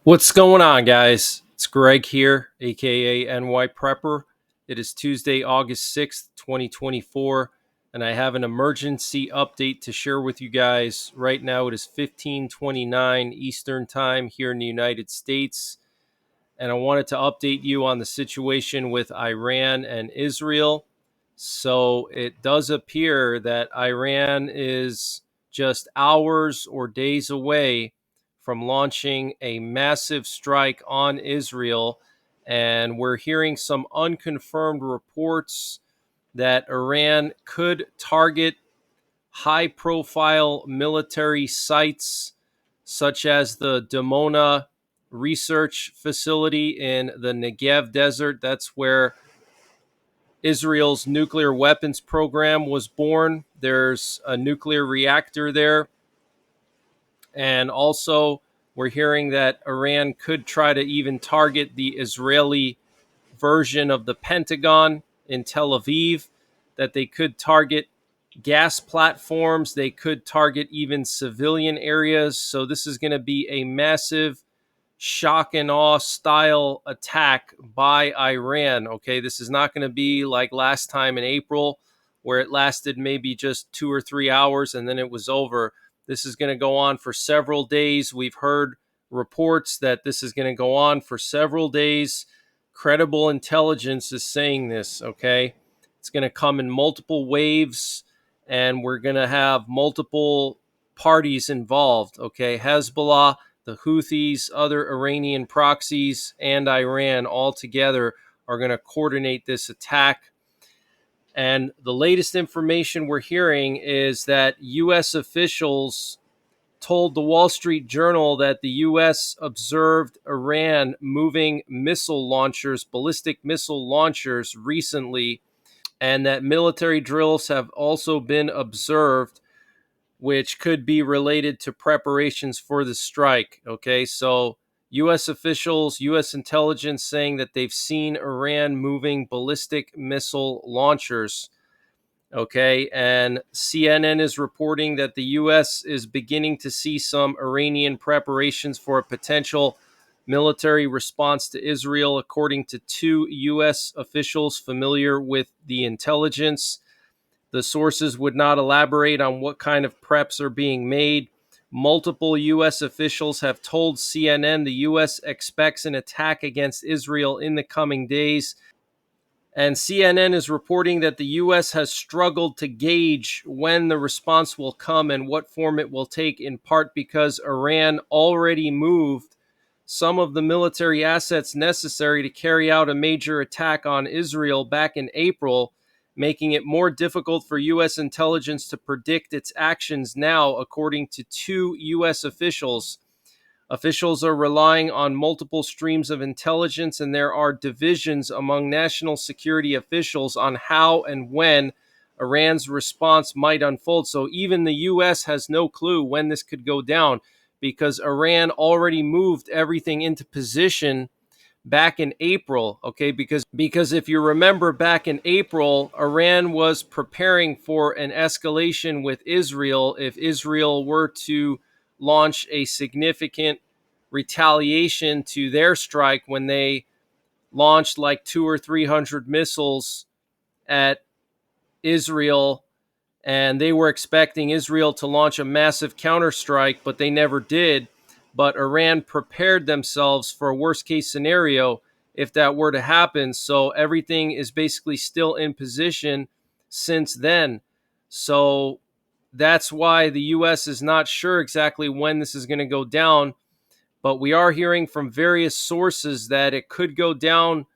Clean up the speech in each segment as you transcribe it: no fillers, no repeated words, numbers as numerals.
What's going on, guys? It's Greg here, aka NYPrepper. It is Tuesday, August 6th, 2024, and I have an emergency update to share with you guys. Right now, it is 15:29 Eastern Time here in the United States, and I wanted to update you on the situation with Iran and Israel. So it does appear that Iran is just hours or days away from launching a massive strike on Israel. And we're hearing some unconfirmed reports that Iran could target high profile military sites such as the Dimona research facility in the Negev desert. That's where Israel's nuclear weapons program was born. There's a nuclear reactor there. And also, we're hearing that Iran could try to even target the Israeli version of the Pentagon in Tel Aviv, that they could target gas platforms, they could target even civilian areas. So, this is going to be a massive shock and awe style attack by Iran. Okay, this is not going to be like last time in April, where it lasted maybe just 2 or 3 hours and then it was over. This is going to go on for several days. We've heard reports that this is going to go on for several days. Credible intelligence is saying this. Okay, it's going to come in multiple waves, and we're going to have multiple parties involved. Okay, Hezbollah, the Houthis, other Iranian proxies, and Iran all together are going to coordinate this attack. And the latest information we're hearing is that U.S. officials told the Wall Street Journal that the U.S. observed Iran moving missile launchers, ballistic missile launchers, recently, and that military drills have also been observed, which could be related to preparations for the strike. Okay, so U.S. officials, U.S. intelligence saying that they've seen Iran moving ballistic missile launchers. Okay, and CNN is reporting that the U.S. is beginning to see some Iranian preparations for a potential military response to Israel, according to two U.S. officials familiar with the intelligence. The sources would not elaborate on what kind of preps are being made. Multiple U.S. officials have told CNN the U.S. expects an attack against Israel in the coming days. And CNN is reporting that the U.S. has struggled to gauge when the response will come and what form it will take, in part because Iran already moved some of the military assets necessary to carry out a major attack on Israel back in April, making it more difficult for U.S. intelligence to predict its actions now, according to two U.S. officials. Officials are relying on multiple streams of intelligence, and there are divisions among national security officials on how and when Iran's response might unfold. So even the U.S. has no clue when this could go down, because Iran already moved everything into position back in April. Okay, because if you remember, back in April, Iran was preparing for an escalation with Israel if Israel were to launch a significant retaliation to their strike when they launched like 200 or 300 missiles at Israel, and they were expecting Israel to launch a massive counterstrike, but they never did. But Iran prepared themselves for a worst case scenario if that were to happen. So everything is basically still in position since then. So that's why the U.S. is not sure exactly when this is going to go down. But we are hearing from various sources that it could go down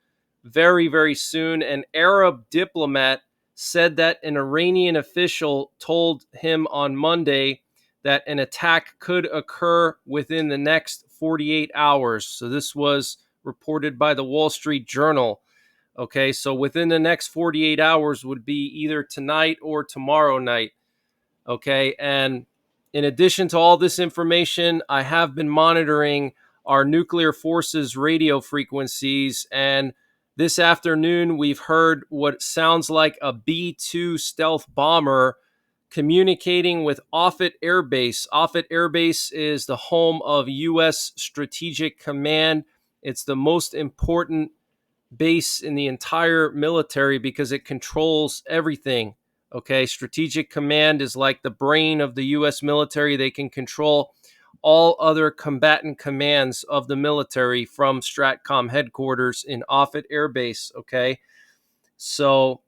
very, very soon. An Arab diplomat said that an Iranian official told him on Monday that an attack could occur within the next 48 hours. So this was reported by the Wall Street Journal. Okay, so within the next 48 hours would be either tonight or tomorrow night. Okay, and in addition to all this information, I have been monitoring our nuclear forces radio frequencies, and this afternoon we've heard what sounds like a B-2 stealth bomber communicating with Offutt Air Base. Offutt Air Base is the home of U.S. Strategic Command. It's the most important base in the entire military because it controls everything. Okay, Strategic Command is like the brain of the U.S. military. They can control all other combatant commands of the military from STRATCOM headquarters in Offutt Air Base. Okay, so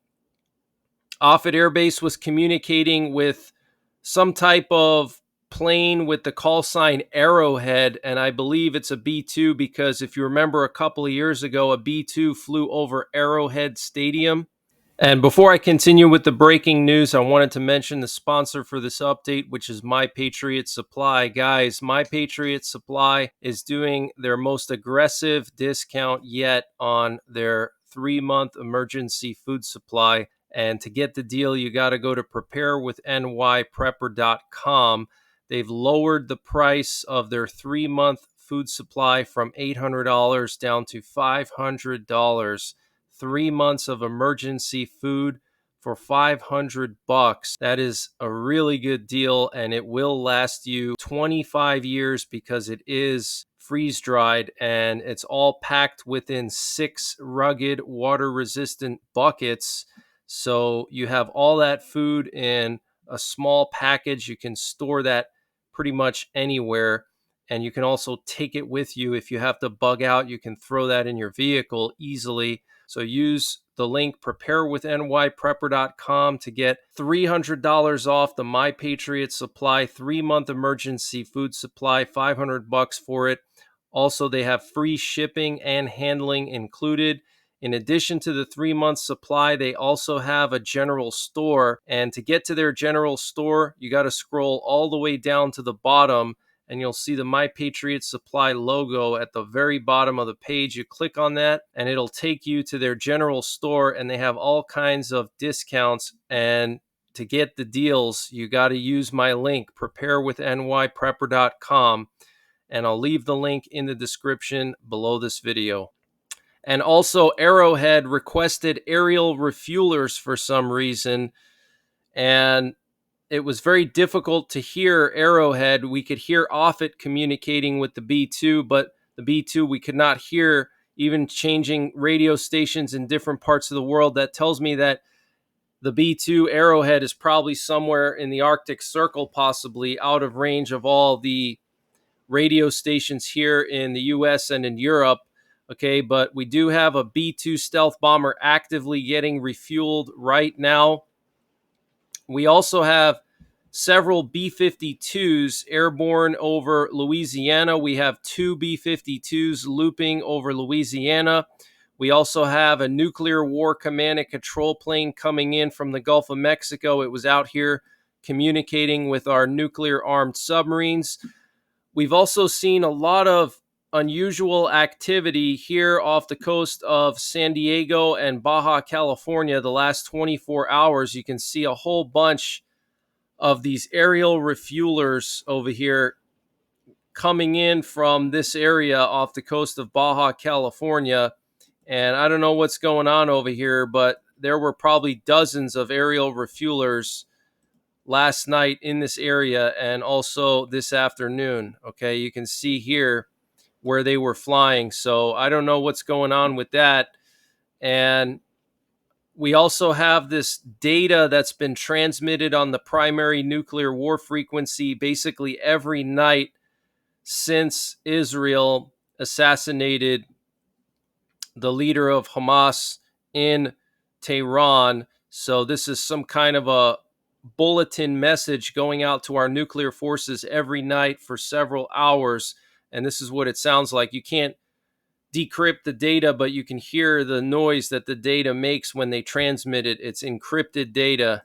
Offutt Air Base was communicating with some type of plane with the call sign Arrowhead, and I believe it's a B-2 because if you remember a couple of years ago, a B-2 flew over Arrowhead Stadium. And before I continue with the breaking news, I wanted to mention the sponsor for this update, which is My Patriot Supply. Guys, My Patriot Supply is doing their most aggressive discount yet on their 3-month emergency food supply. And to get the deal, you got to go to preparewithnYprepper.com. They've lowered the price of their 3-month food supply from $800 down to $500. 3 months of emergency food for $500. That is a really good deal, and it will last you 25 years because it is freeze dried and it's all packed within 6 rugged water resistant buckets. So you have all that food in a small package. You can store that pretty much anywhere. And you can also take it with you. If you have to bug out, you can throw that in your vehicle easily. So use the link preparewithnYprepper.com to get $300 off the My Patriot Supply 3-month emergency food supply, $500 for it. Also, they have free shipping and handling included. In addition to the 3-month supply, they also have a general store. And to get to their general store, you got to scroll all the way down to the bottom and you'll see the My Patriot Supply logo at the very bottom of the page. You click on that and it'll take you to their general store, and they have all kinds of discounts. And to get the deals, you got to use my link, preparewithnYprepper.com, and I'll leave the link in the description below this video. And also, Arrowhead requested aerial refuelers for some reason, and it was very difficult to hear Arrowhead. We could hear Offutt communicating with the B-2, but the B-2 we could not hear, even changing radio stations in different parts of the world. That tells me that the B-2 Arrowhead is probably somewhere in the Arctic Circle, possibly out of range of all the radio stations here in the US and in Europe. Okay, but we do have a B-2 stealth bomber actively getting refueled right now. We also have several B-52s airborne over Louisiana. We have 2 B-52s looping over Louisiana. We also have a nuclear war command and control plane coming in from the Gulf of Mexico. It was out here communicating with our nuclear-armed submarines. We've also seen a lot of unusual activity here off the coast of San Diego and Baja California the last 24 hours. You can see a whole bunch of these aerial refuelers over here coming in from this area off the coast of Baja California. And I don't know what's going on over here, but there were probably dozens of aerial refuelers last night in this area and also this afternoon. Okay, you can see here where they were flying. So I don't know what's going on with that. And we also have this data that's been transmitted on the primary nuclear war frequency basically every night since Israel assassinated the leader of Hamas in Tehran. So this is some kind of a bulletin message going out to our nuclear forces every night for several hours. And this is what it sounds like. You can't decrypt the data, but you can hear the noise that the data makes when they transmit it. It's encrypted data.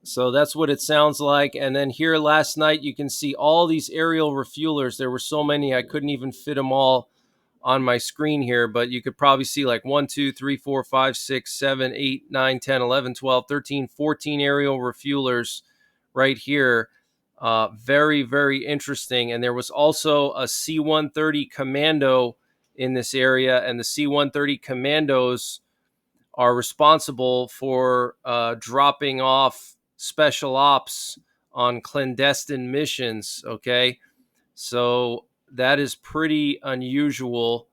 So that's what it sounds like. And then here last night, you can see all these aerial refuelers. There were so many, I couldn't even fit them all on my screen here, but you could probably see like 1, 2, 3, 4, 5, 6, 7, 8, 9, 10, 11, 12, 13, 14 aerial refuelers right here. Very, very interesting. And there was also a C-130 commando in this area, and the C-130 commandos are responsible for dropping off special ops on clandestine missions. Okay, so that is pretty unusual.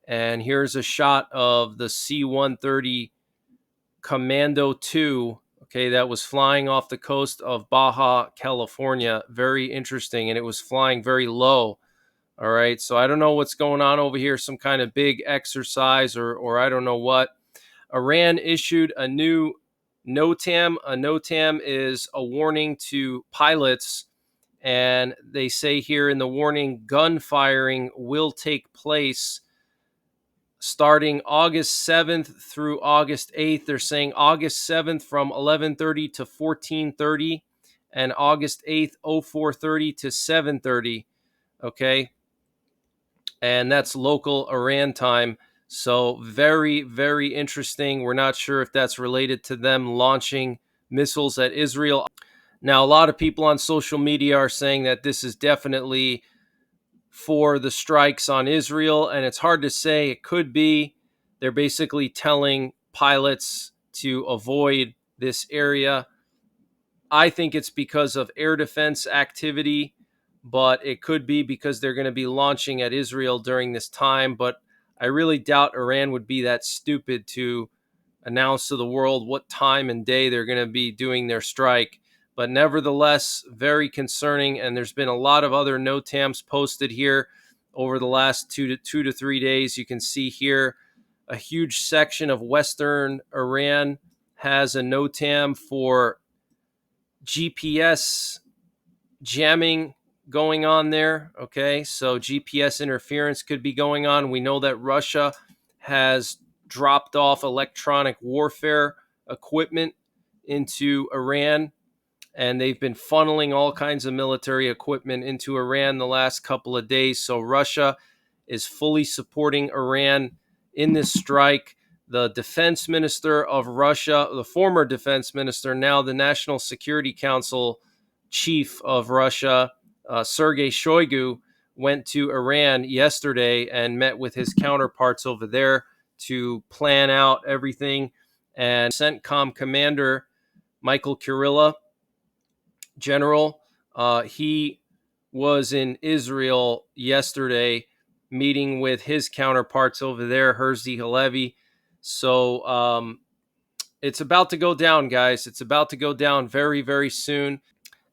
And here's a shot of the C-130 Commando 2, okay, that was flying off the coast of Baja, California. Very interesting, and it was flying very low. All right, so I don't know what's going on over here, some kind of big exercise or I don't know what. Iran issued a new Notam. A Notam is a warning to pilots, and they say here in the warning, gun firing will take place starting August 7th through August 8th. They're saying August 7th from 11:30 to 14:30 and August 8th 04:30 to 7:30, okay? And that's local Iran time. So very, very interesting. We're not sure if that's related to them launching missiles at Israel. Now, a lot of people on social media are saying that this is definitely for the strikes on Israel, and it's hard to say. It could be. They're basically telling pilots to avoid this area. I think it's because of air defense activity, but it could be because they're going to be launching at Israel during this time. But I really doubt Iran would be that stupid to announce to the world what time and day they're going to be doing their strike. But nevertheless, very concerning. And there's been a lot of other NOTAMs posted here over the last 2 to 3 days. You can see here a huge section of Western Iran has a NOTAM for GPS jamming going on there. Okay, so GPS interference could be going on. We know that Russia has dropped off electronic warfare equipment into Iran, and they've been funneling all kinds of military equipment into Iran the last couple of days. So Russia is fully supporting Iran in this strike. The defense minister of Russia, the former defense minister, now the National Security Council chief of Russia, Sergei Shoigu, went to Iran yesterday and met with his counterparts over there to plan out everything. And CENTCOM commander Michael Kurilla, general, he was in Israel yesterday meeting with his counterparts over there, Herzi Halevi. So it's about to go down, guys. It's about to go down very, very soon.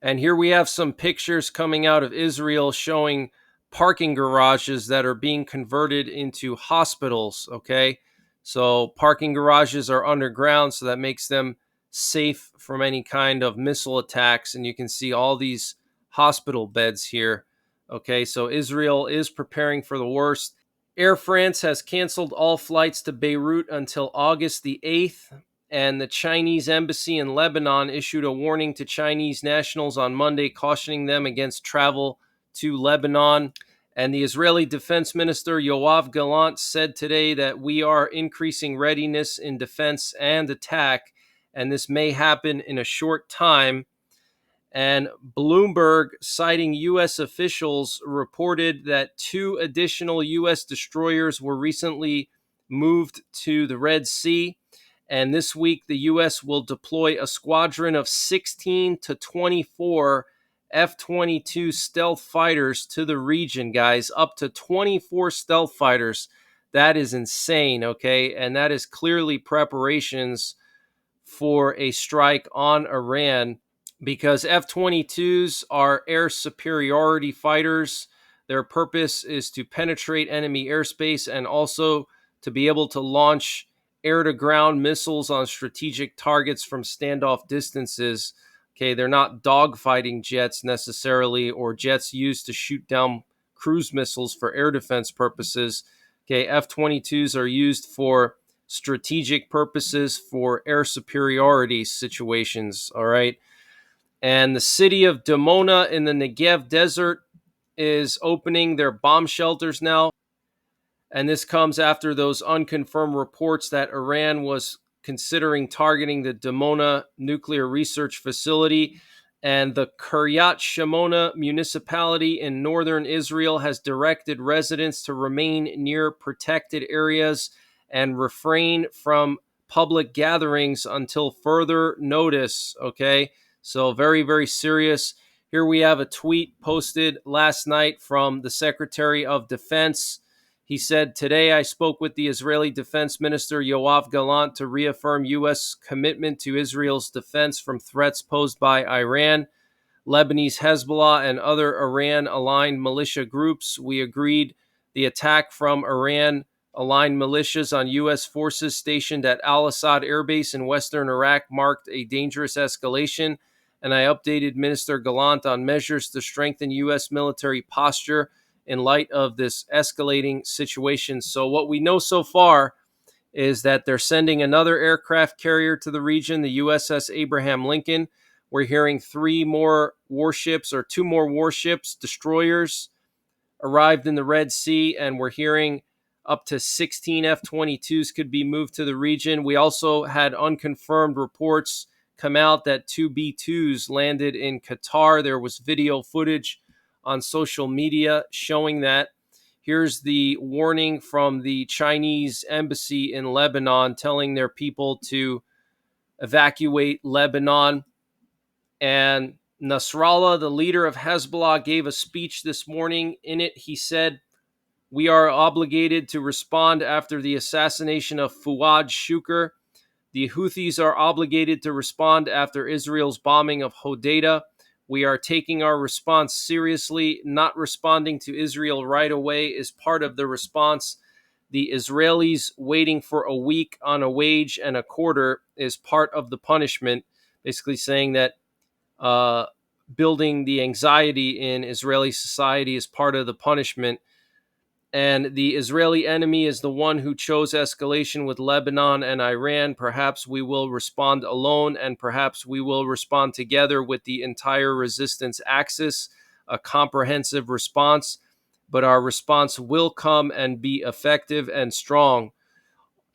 And here we have some pictures coming out of Israel showing parking garages that are being converted into hospitals, okay? So parking garages are underground, so that makes them safe from any kind of missile attacks. And you can see all these hospital beds here, okay? So Israel is preparing for the worst. Air France has canceled all flights to Beirut until August the 8th, and the Chinese embassy in Lebanon issued a warning to Chinese nationals on Monday, cautioning them against travel to Lebanon. And the Israeli Defense Minister Yoav Gallant said today that we are increasing readiness in defense and attack, and this may happen in a short time. And Bloomberg, citing U.S. officials, reported that 2 additional U.S. destroyers were recently moved to the Red Sea. And this week, the U.S. will deploy a squadron of 16 to 24 F-22 stealth fighters to the region, guys. Up to 24 stealth fighters. That is insane, okay? And that is clearly preparations for a strike on Iran, because F-22s are air superiority fighters. Their purpose is to penetrate enemy airspace and also to be able to launch air-to-ground missiles on strategic targets from standoff distances. Okay, they're not dogfighting jets necessarily, or jets used to shoot down cruise missiles for air defense purposes. Okay, F-22s are used for strategic purposes, for air superiority situations, all right? And the city of Dimona in the Negev desert is opening their bomb shelters now. And this comes after those unconfirmed reports that Iran was considering targeting the Dimona nuclear research facility. And the Kiryat Shimona municipality in northern Israel has directed residents to remain near protected areas and refrain from public gatherings until further notice. Okay, so very, very serious. Here we have a tweet posted last night from the Secretary of Defense. He said, "Today I spoke with the Israeli Defense Minister Yoav Gallant to reaffirm U.S. commitment to Israel's defense from threats posed by Iran, Lebanese Hezbollah, and other Iran-aligned militia groups. We agreed the attack from Iran-aligned militias on U.S. forces stationed at Al-Assad Air Base in western Iraq marked a dangerous escalation, and I updated Minister Gallant on measures to strengthen U.S. military posture in light of this escalating situation." So what we know so far is that they're sending another aircraft carrier to the region, the USS Abraham Lincoln. We're hearing two more warships, destroyers, arrived in the Red Sea, and we're hearing up to 16 F-22s could be moved to the region. We also had unconfirmed reports come out that two B-2s landed in Qatar. There was video footage on social media showing that. Here's the warning from the Chinese embassy in Lebanon telling their people to evacuate Lebanon. And Nasrallah, the leader of Hezbollah, gave a speech this morning. In it, he said, "We are obligated to respond after the assassination of Fuad Shukr. The Houthis are obligated to respond after Israel's bombing of Hodeidah. We are taking our response seriously. Not responding to Israel right away is part of the response. The Israelis waiting for a week on a wage and a quarter is part of the punishment." Basically saying that building the anxiety in Israeli society is part of the punishment. And the Israeli enemy is the one who chose escalation with Lebanon and Iran. Perhaps we will respond alone, and perhaps we will respond together with the entire resistance axis, a comprehensive response. But our response will come and be effective and strong.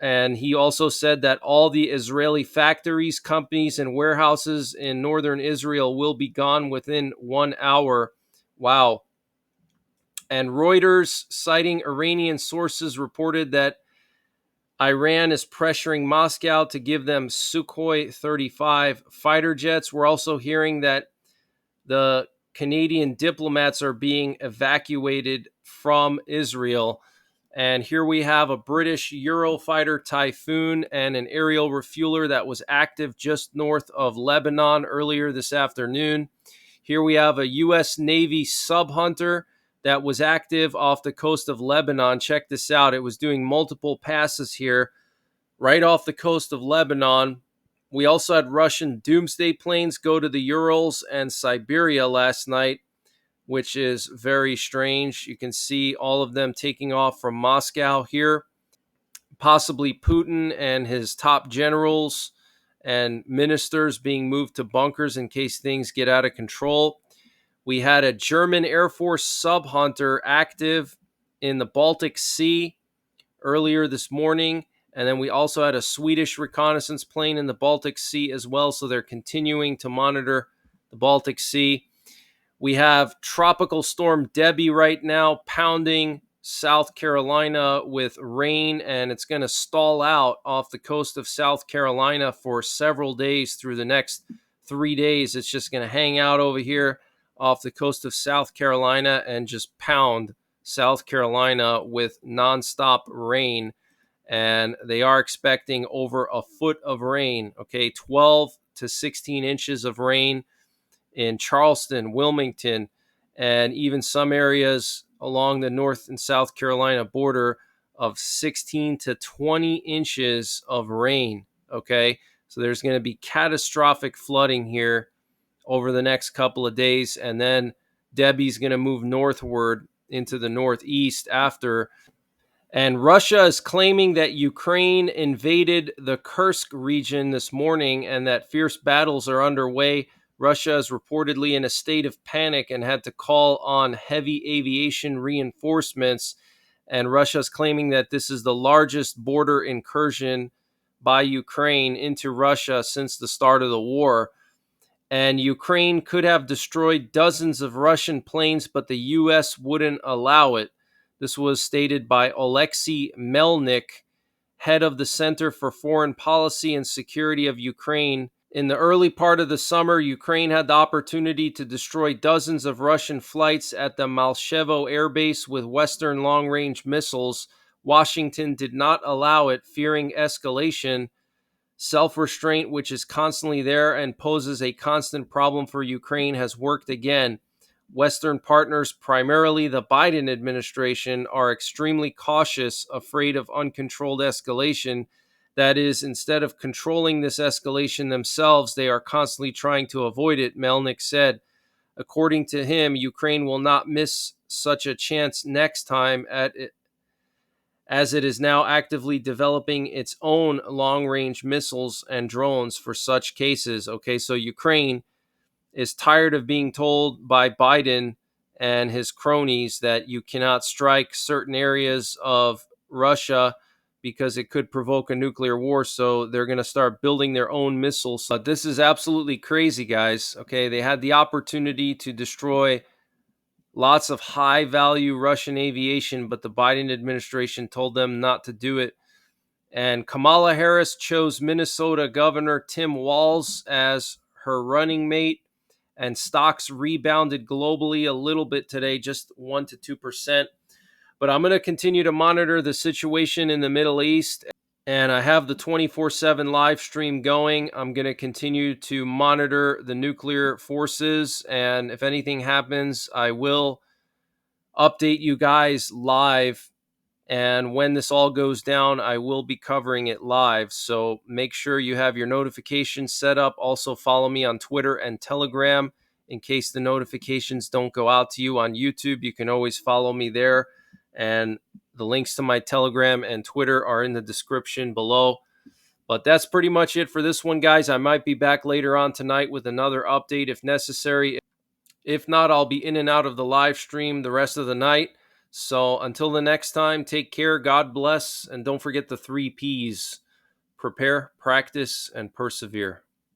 And he also said that all the Israeli factories, companies, and warehouses in northern Israel will be gone within 1 hour. Wow. And Reuters, citing Iranian sources, reported that Iran is pressuring Moscow to give them Sukhoi 35 fighter jets. We're also hearing that the Canadian diplomats are being evacuated from Israel. And here we have a British Eurofighter Typhoon and an aerial refueler that was active just north of Lebanon earlier this afternoon. Here we have a U.S. Navy sub-hunter that was active off the coast of Lebanon. Check this out. It was doing multiple passes here right off the coast of Lebanon. We also had Russian doomsday planes go to the Urals and Siberia last night, which is very strange. You can see all of them taking off from Moscow here. Possibly Putin and his top generals and ministers being moved to bunkers in case things get out of control. We had a German Air Force sub-hunter active in the Baltic Sea earlier this morning. And then we also had a Swedish reconnaissance plane in the Baltic Sea as well. So they're continuing to monitor the Baltic Sea. We have Tropical Storm Debbie right now pounding South Carolina with rain, and it's going to stall out off the coast of South Carolina for several days through the next 3 days. It's just going to hang out over here off the coast of South Carolina and just pound South Carolina with nonstop rain. And they are expecting over a foot of rain, 12 to 16 inches of rain in Charleston, Wilmington, and even some areas along the North and South Carolina border of 16 to 20 inches of rain. So there's going to be catastrophic flooding here over the next couple of days. And then Debbie's going to move northward into the northeast after. And Russia is claiming that Ukraine invaded the Kursk region this morning and that fierce battles are underway. Russia is reportedly in a state of panic and had to call on heavy aviation reinforcements. And Russia is claiming that this is the largest border incursion by Ukraine into Russia since the start of the war. And Ukraine could have destroyed dozens of Russian planes, but the U.S. wouldn't allow it. This was stated by Oleksiy Melnik, head of the Center for Foreign Policy and Security of Ukraine. In the early part of the summer, Ukraine had the opportunity to destroy dozens of Russian flights at the Malshevo Air Base with Western long-range missiles. Washington did not allow it, fearing escalation. Self-restraint, which is constantly there and poses a constant problem for Ukraine, has worked again. Western partners, primarily the Biden administration, are extremely cautious, afraid of uncontrolled escalation. That is, instead of controlling this escalation themselves, they are constantly trying to avoid it, Melnik said. According to him, Ukraine will not miss such a chance next time as it is now actively developing its own long-range missiles and drones for such cases. Okay, so Ukraine is tired of being told by Biden and his cronies that you cannot strike certain areas of Russia because it could provoke a nuclear war. So they're going to start building their own missiles. But this is absolutely crazy, guys. Okay, they had the opportunity to destroy lots of high value Russian aviation, but the Biden administration told them not to do it. And Kamala Harris chose Minnesota Governor Tim Walz as her running mate, and stocks rebounded globally a little bit today, just 1 to 2%. But I'm going to continue to monitor the situation in the Middle East, and I have the 24/7 live stream going. I'm going to continue to monitor the nuclear forces, and if anything happens, I will update you guys live. And when this all goes down, I will be covering it live. So make sure you have your notifications set up. Also, follow me on Twitter and Telegram in case the notifications don't go out to you on YouTube. You can always follow me there. And the links to my Telegram and Twitter are in the description below. But that's pretty much it for this one, guys. I might be back later on tonight with another update if necessary. If not, I'll be in and out of the live stream the rest of the night. So until the next time, take care, God bless, and don't forget the 3 Ps: prepare, practice, and persevere.